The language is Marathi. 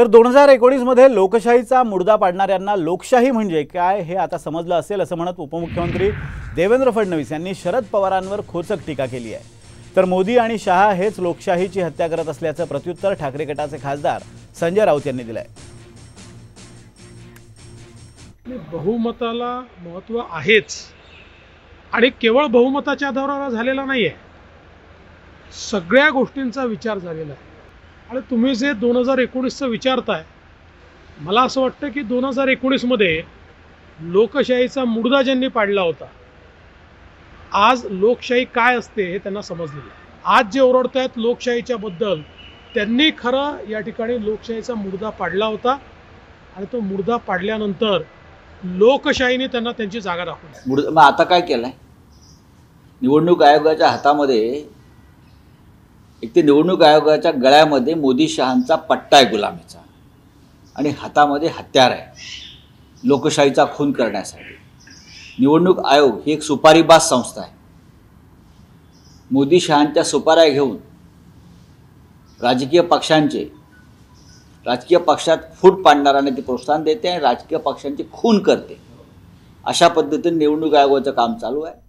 तर 2019 मध्ये लोकशाहीचा मुर्दा पाडणाऱ्यांना लोकशाही म्हणजे काय हे आता समजलं असेल असं म्हणत उपमुख्यमंत्री देवेंद्र फडणवीस यांनी शरद पवारांवर खोचक टीका केली आहे। तर मोदी आणि शहा हेच लोकशाहीची हत्या करत असल्याचं प्रत्युत्तर ठाकरे गटाचे खासदार संजय राऊत यांनी दिलंय। बहुमताला महत्त्व आहेच आणि केवळ बहुमताच्या आधारावर झालेला नाहीये, सगळ्या गोष्टींचा विचार झालेला आहे। आणि तुम्ही जे 2019चं विचारताय, मला असं वाटतं की 2019 मध्ये लोकशाहीचा मुर्दा ज्यांनी पाडला होता, आज लोकशाही काय असते हे त्यांना समजलेलं आहे। आज जे ओरडतायत लोकशाहीच्या बद्दल, त्यांनी खरं या ठिकाणी लोकशाहीचा मुर्दा पाडला होता आणि तो मुर्दा पाडल्यानंतर लोकशाहीने त्यांना त्यांची जागा दाखवली। मग आता काय केलंय? निवडणूक आयोगाच्या हातामध्ये एक ते निवडणूक आयोगाच्या गळ्यामध्ये मोदी शहांचा पट्टा आहे गुलामीचा, आणि हातामध्ये हत्यार आहे लोकशाहीचा खून करण्यासाठी। निवडणूक आयोग ही एक सुपारीबाज संस्था आहे। मोदी शहांच्या सुपाऱ्या घेऊन राजकीय पक्षात फूट पाडणाऱ्यांना ती प्रोत्साहन देते आणि राजकीय पक्षांची खून करते। अशा पद्धतीने निवडणूक आयोगाचं काम चालू आहे।